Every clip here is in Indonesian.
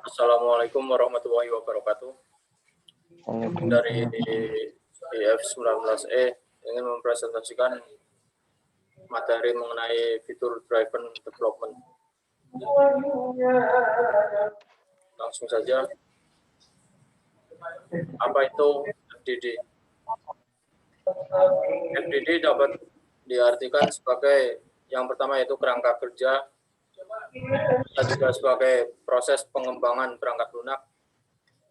Assalamualaikum warahmatullahi wabarakatuh. Dari IF19E ingin mempresentasikan materi mengenai fitur driven development. Langsung saja. Apa itu FDD? FDD dapat diartikan sebagai yang pertama yaitu kerangka kerja, bisa juga sebagai proses pengembangan perangkat lunak,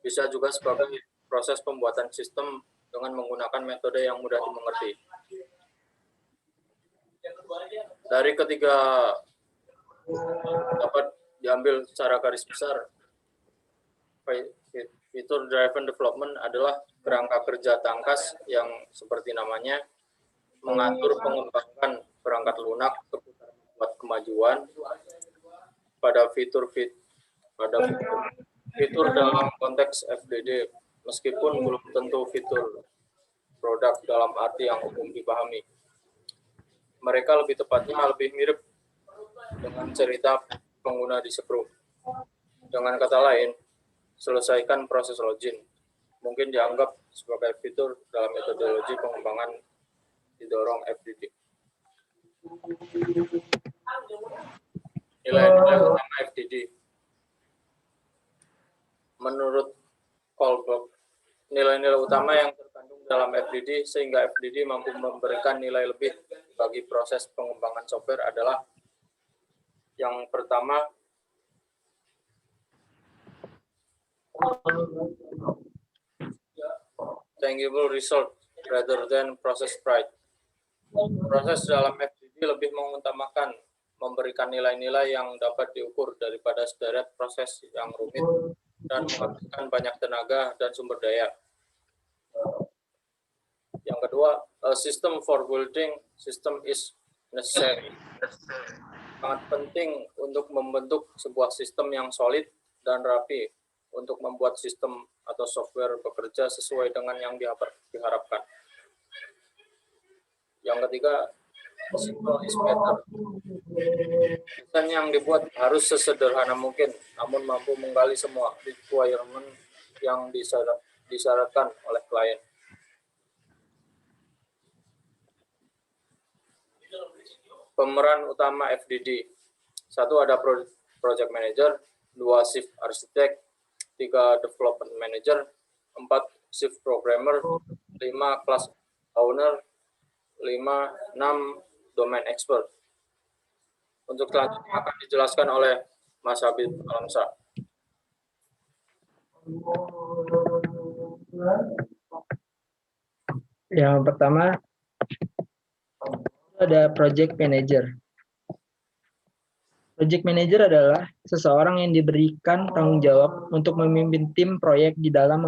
bisa juga sebagai proses pembuatan sistem dengan menggunakan metode yang mudah dimengerti. Dari ketiga dapat diambil secara garis besar, fitur driven development adalah kerangka kerja tangkas yang seperti namanya mengatur pengembangan perangkat lunak buat kemajuan pada fitur dalam konteks FDD, meskipun belum tentu fitur produk dalam arti yang umum dipahami. Mereka lebih tepatnya lebih mirip dengan cerita pengguna di Scrum. Dengan kata lain, selesaikan proses login mungkin dianggap sebagai fitur dalam metodologi pengembangan didorong FDD. Nilai-nilai utama FDD. Menurut Kohlberg, nilai-nilai utama yang terkandung dalam FDD sehingga FDD mampu memberikan nilai lebih bagi proses pengembangan software adalah yang pertama, tangible result rather than process pride. Proses dalam FDD lebih mengutamakan memberikan nilai-nilai yang dapat diukur daripada sederet proses yang rumit dan menghabiskan banyak tenaga dan sumber daya. Yang kedua, a system for building system is necessary. Sangat penting untuk membentuk sebuah sistem yang solid dan rapi untuk membuat sistem atau software bekerja sesuai dengan yang diharapkan. Yang ketiga, simple is better. Desain yang dibuat harus sesederhana mungkin, namun mampu menggali semua requirement yang disyaratkan oleh klien. Pemeran utama FDD. 1 ada project manager, 2 shift architect, 3 development manager, 4 shift programmer, 5 class owner, 6 domain expert. Untuk selanjutnya akan dijelaskan oleh Mas Habib Alamsa. Yang pertama ada project manager. Project manager adalah seseorang yang diberikan tanggung jawab untuk memimpin tim proyek di dalam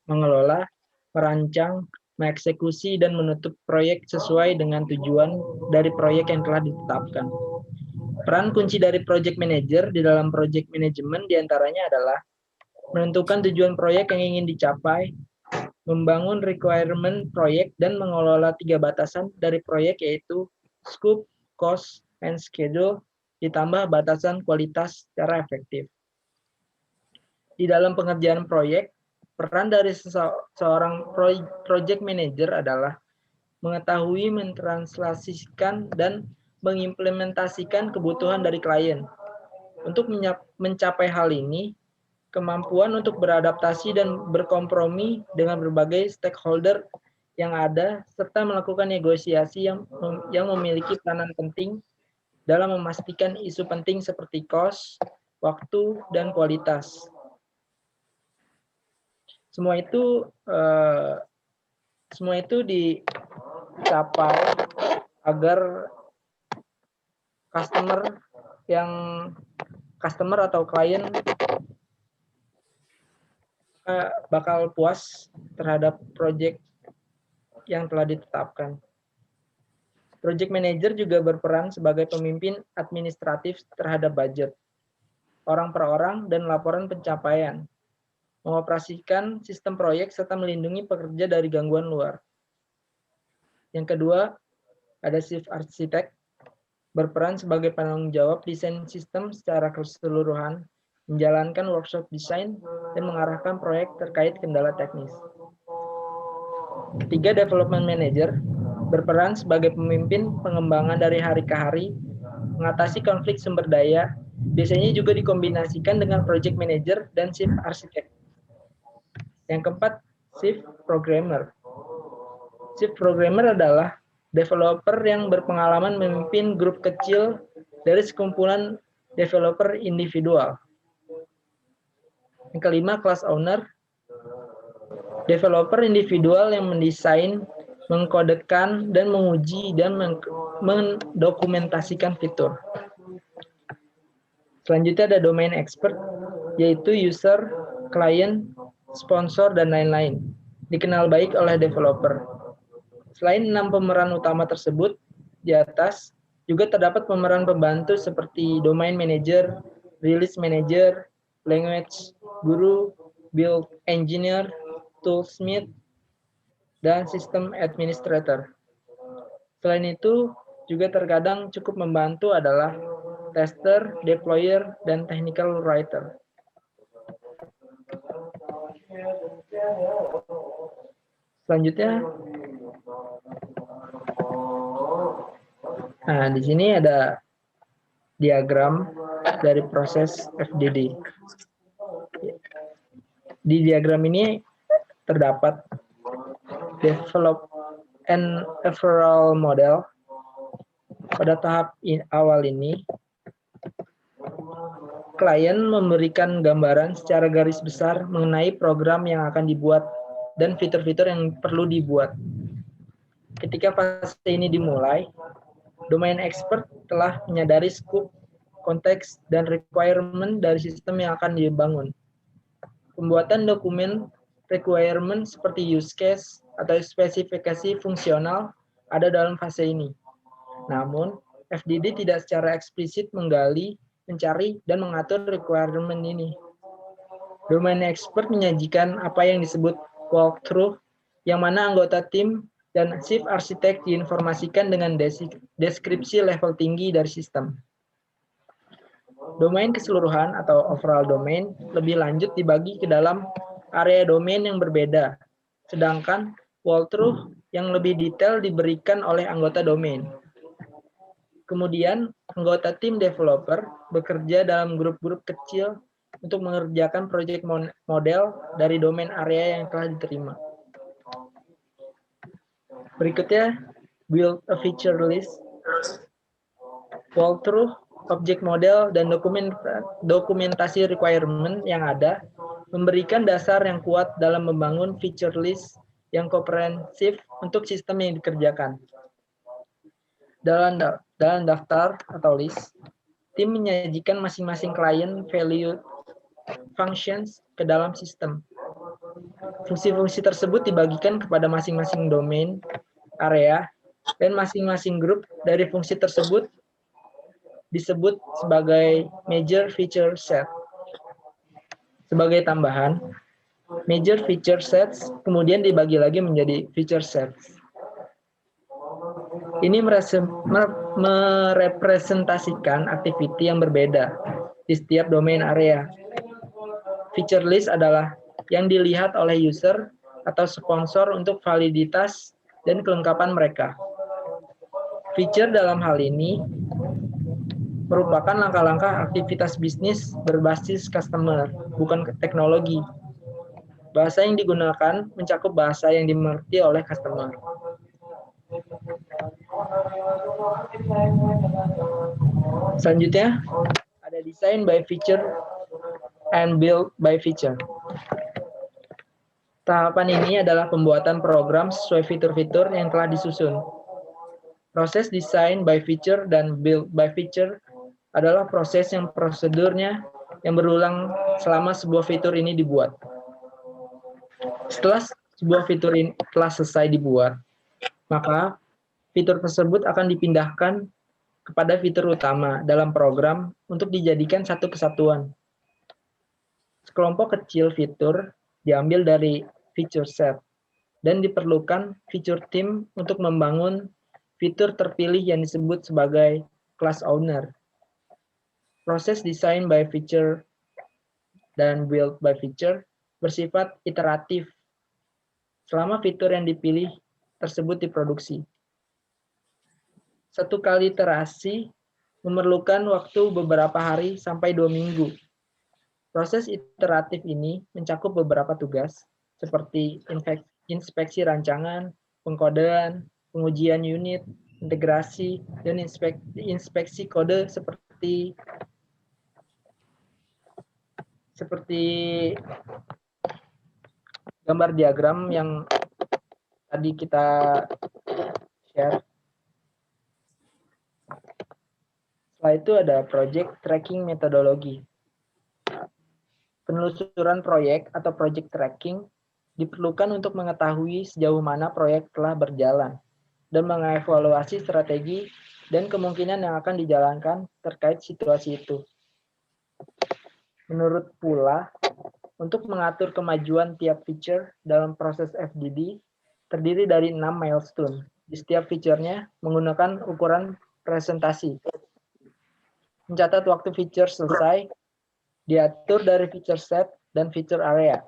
mengelola, merancang, mengeksekusi, dan menutup proyek sesuai dengan tujuan dari proyek yang telah ditetapkan. Peran kunci dari project manager di dalam project management diantaranya adalah menentukan tujuan proyek yang ingin dicapai, membangun requirement proyek, dan mengelola 3 batasan dari proyek yaitu scope, cost, and schedule, ditambah batasan kualitas secara efektif. Di dalam pengerjaan proyek, peran dari seorang project manager adalah mengetahui, mentranslasikan, dan mengimplementasikan kebutuhan dari klien. Untuk mencapai hal ini, kemampuan untuk beradaptasi dan berkompromi dengan berbagai stakeholder yang ada, serta melakukan negosiasi yang memiliki peranan penting dalam memastikan isu penting seperti cost, waktu, dan kualitas. Semua itu dicapai agar customer atau klien bakal puas terhadap proyek yang telah ditetapkan. Project manager juga berperan sebagai pemimpin administratif terhadap budget, orang per orang, dan laporan pencapaian, mengoperasikan sistem proyek, serta melindungi pekerja dari gangguan luar. Yang kedua, ada chief architect. berperan sebagai penanggung jawab desain sistem secara keseluruhan, menjalankan workshop desain, dan mengarahkan proyek terkait kendala teknis. Ketiga, development manager berperan sebagai pemimpin pengembangan dari hari ke hari, mengatasi konflik sumber daya, biasanya juga dikombinasikan dengan project manager dan chief architect. Yang keempat, chief programmer. Chief programmer adalah developer yang berpengalaman memimpin grup kecil dari sekumpulan developer individual. Yang kelima, class owner. Developer individual yang mendesain, mengkodekan, dan menguji dan mendokumentasikan fitur. Selanjutnya ada domain expert, yaitu user, client, sponsor, dan lain-lain. Dikenal baik oleh developer. Selain 6 pemeran utama tersebut, di atas juga terdapat pemeran pembantu seperti domain manager, release manager, language guru, build engineer, toolsmith, dan system administrator. Selain itu, juga terkadang cukup membantu adalah tester, deployer, dan technical writer. Selanjutnya, nah di sini ada diagram dari proses FDD. Di diagram ini terdapat develop an overall model. Pada tahap awal ini, klien memberikan gambaran secara garis besar mengenai program yang akan dibuat dan fitur-fitur yang perlu dibuat. Ketika fase ini dimulai, domain expert telah menyadari scope, konteks, dan requirement dari sistem yang akan dibangun. Pembuatan dokumen requirement seperti use case atau spesifikasi fungsional ada dalam fase ini. Namun, FDD tidak secara eksplisit menggali, mencari, dan mengatur requirement ini. Domain expert menyajikan apa yang disebut walkthrough, yang mana anggota tim dan chief architect diinformasikan dengan deskripsi level tinggi dari sistem. Domain keseluruhan atau overall domain lebih lanjut dibagi ke dalam area domain yang berbeda, sedangkan walkthrough yang lebih detail diberikan oleh anggota domain. Kemudian, anggota tim developer bekerja dalam grup-grup kecil untuk mengerjakan proyek model dari domain area yang telah diterima. Berikutnya, build a feature list, walkthrough, object model, dan dokumentasi requirement yang ada memberikan dasar yang kuat dalam membangun feature list yang komprehensif untuk sistem yang dikerjakan. Dalam daftar atau list, tim menyajikan masing-masing klien value functions ke dalam sistem. Fungsi-fungsi tersebut dibagikan kepada masing-masing domain, area, dan masing-masing grup dari fungsi tersebut disebut sebagai major feature set. Sebagai tambahan, major feature sets kemudian dibagi lagi menjadi feature sets. Ini merepresentasikan aktiviti yang berbeda di setiap domain area. Feature list adalah yang dilihat oleh user atau sponsor untuk validitas dan kelengkapan mereka. Feature dalam hal ini merupakan langkah-langkah aktivitas bisnis berbasis customer, bukan teknologi. Bahasa yang digunakan mencakup bahasa yang dimengerti oleh customer. Selanjutnya, ada design by feature and build by feature. Tahapan ini adalah pembuatan program sesuai fitur-fitur yang telah disusun. Proses design by feature dan build by feature adalah proses yang prosedurnya yang berulang selama sebuah fitur ini dibuat. Setelah sebuah fitur ini telah selesai dibuat, maka fitur tersebut akan dipindahkan kepada fitur utama dalam program untuk dijadikan satu kesatuan. Sekelompok kecil fitur diambil dari feature set dan diperlukan feature team untuk membangun fitur terpilih yang disebut sebagai class owner. Proses design by feature dan build by feature bersifat iteratif selama fitur yang dipilih tersebut diproduksi. Satu kali iterasi memerlukan waktu beberapa hari sampai 2 minggu. Proses iteratif ini mencakup beberapa tugas, seperti inspeksi rancangan, pengkodean, pengujian unit, integrasi, dan inspeksi kode seperti gambar diagram yang tadi kita share. Setelah itu ada project tracking metodologi. Penelusuran proyek atau project tracking diperlukan untuk mengetahui sejauh mana proyek telah berjalan dan mengevaluasi strategi dan kemungkinan yang akan dijalankan terkait situasi itu. Menurut pula, untuk mengatur kemajuan tiap feature dalam proses FDD terdiri dari 6 milestone. Di setiap feature-nya menggunakan ukuran presentasi. Mencatat waktu feature selesai, diatur dari feature set dan feature area.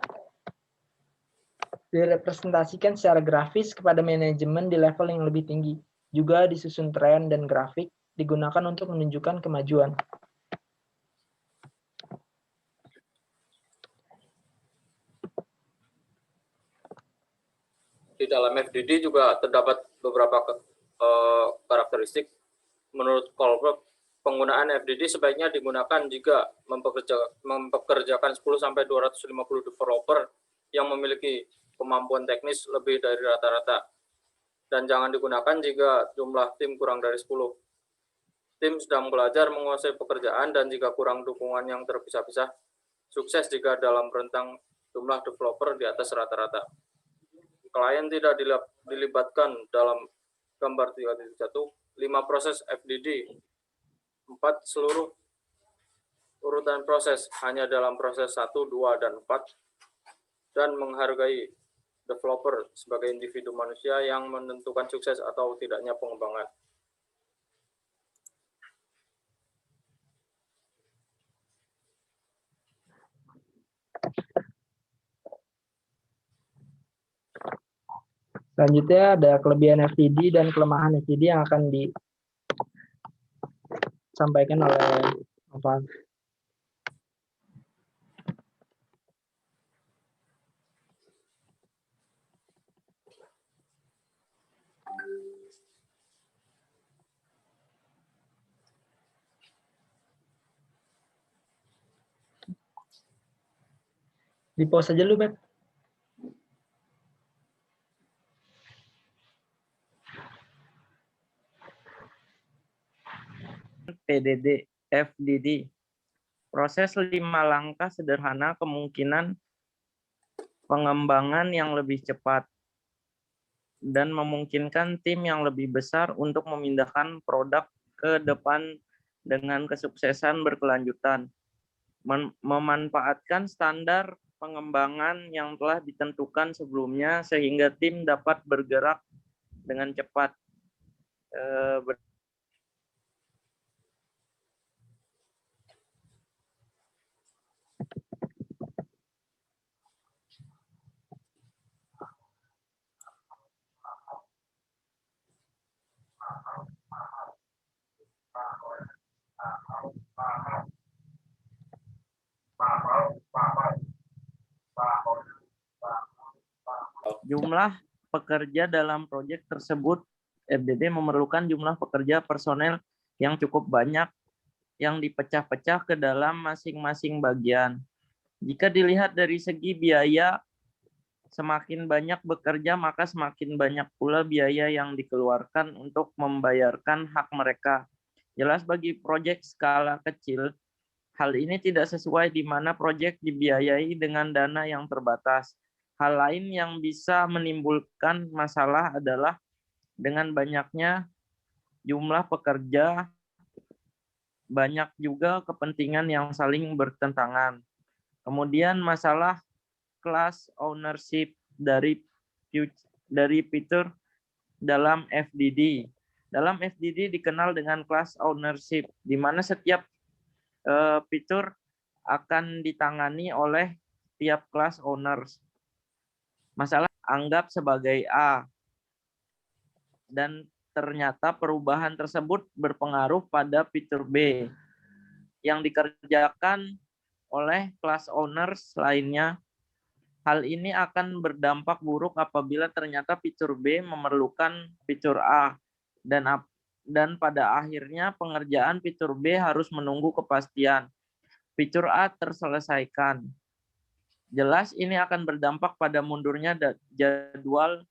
Direpresentasikan secara grafis kepada manajemen di level yang lebih tinggi. Juga disusun tren dan grafik digunakan untuk menunjukkan kemajuan. Di dalam FDD juga terdapat beberapa karakteristik. Menurut Kohlberg, penggunaan FDD sebaiknya digunakan jika mempekerjakan 10-250 developer yang memiliki kemampuan teknis lebih dari rata-rata. Dan jangan digunakan jika jumlah tim kurang dari 10. Tim sedang belajar menguasai pekerjaan dan jika kurang dukungan yang terpisah-pisah, sukses jika dalam rentang jumlah developer di atas rata-rata. Klien tidak dilibatkan dalam gambar 3.1, 5 proses FDD, 4 seluruh urutan proses hanya dalam proses 1, 2, dan 4, dan menghargai developer sebagai individu manusia yang menentukan sukses atau tidaknya pengembangan. Selanjutnya ada kelebihan FDD dan kelemahan FDD yang akan disampaikan oleh Novan. Di pause aja lu, Bet. PDD, FDD. Proses 5 langkah sederhana kemungkinan pengembangan yang lebih cepat dan memungkinkan tim yang lebih besar untuk memindahkan produk ke depan dengan kesuksesan berkelanjutan. Memanfaatkan standar pengembangan yang telah ditentukan sebelumnya sehingga tim dapat bergerak dengan cepat. Jumlah pekerja dalam proyek tersebut, FDD memerlukan jumlah pekerja personel yang cukup banyak yang dipecah-pecah ke dalam masing-masing bagian. Jika dilihat dari segi biaya, semakin banyak bekerja maka semakin banyak pula biaya yang dikeluarkan untuk membayarkan hak mereka. Jelas bagi proyek skala kecil, hal ini tidak sesuai di mana proyek dibiayai dengan dana yang terbatas. Hal lain yang bisa menimbulkan masalah adalah dengan banyaknya jumlah pekerja, banyak juga kepentingan yang saling bertentangan. Kemudian masalah class ownership dari fitur dalam FDD. Dalam FDD dikenal dengan class ownership, di mana setiap fitur akan ditangani oleh tiap class owners. Masalah anggap sebagai A, dan ternyata perubahan tersebut berpengaruh pada fitur B yang dikerjakan oleh class owners lainnya. Hal ini akan berdampak buruk apabila ternyata fitur B memerlukan fitur A dan pada akhirnya pengerjaan fitur B harus menunggu kepastian fitur A terselesaikan. Jelas ini akan berdampak pada mundurnya jadwal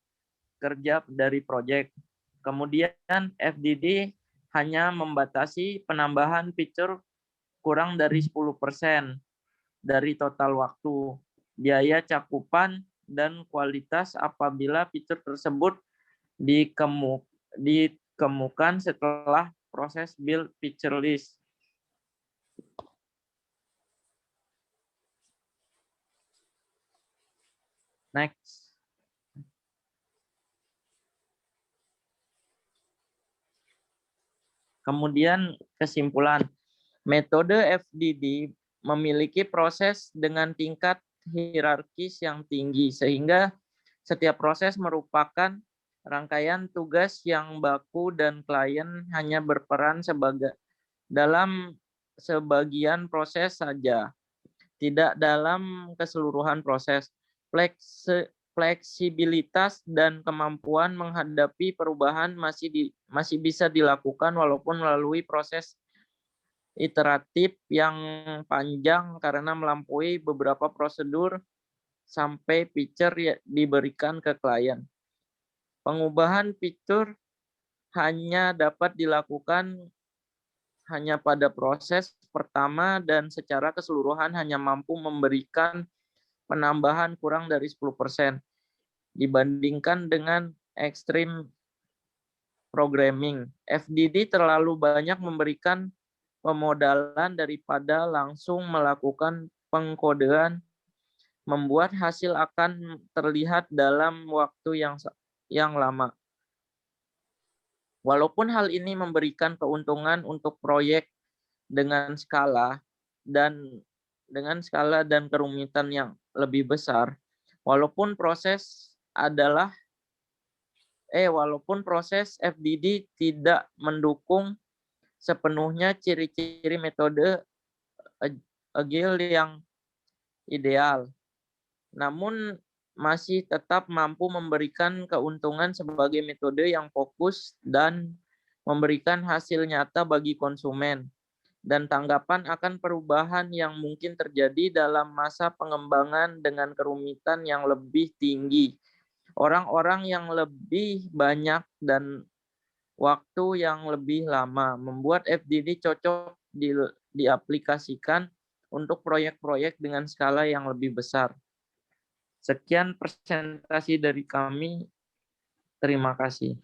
kerja dari proyek. Kemudian FDD hanya membatasi penambahan fitur kurang dari 10% dari total waktu, biaya cakupan, dan kualitas apabila fitur tersebut dikemukakan setelah proses build feature list. Next. Kemudian kesimpulan, metode FDD memiliki proses dengan tingkat hierarkis yang tinggi, sehingga setiap proses merupakan rangkaian tugas yang baku dan klien hanya berperan dalam sebagian proses saja, tidak dalam keseluruhan proses. Fleksibilitas dan kemampuan menghadapi perubahan masih bisa dilakukan walaupun melalui proses iteratif yang panjang karena melampaui beberapa prosedur sampai feature diberikan ke klien. Pengubahan fitur hanya dapat dilakukan hanya pada proses pertama dan secara keseluruhan hanya mampu memberikan penambahan kurang dari 10% dibandingkan dengan extreme programming. FDD terlalu banyak memberikan pemodalan daripada langsung melakukan pengkodean, membuat hasil akan terlihat dalam waktu yang lama. Walaupun hal ini memberikan keuntungan untuk proyek dengan skala dan kerumitan yang lebih besar, walaupun proses FDD tidak mendukung sepenuhnya ciri-ciri metode Agile yang ideal, namun masih tetap mampu memberikan keuntungan sebagai metode yang fokus dan memberikan hasil nyata bagi konsumen, dan tanggapan akan perubahan yang mungkin terjadi dalam masa pengembangan dengan kerumitan yang lebih tinggi, orang-orang yang lebih banyak, dan waktu yang lebih lama, membuat FDD cocok diaplikasikan untuk proyek-proyek dengan skala yang lebih besar. Sekian presentasi dari kami. Terima kasih.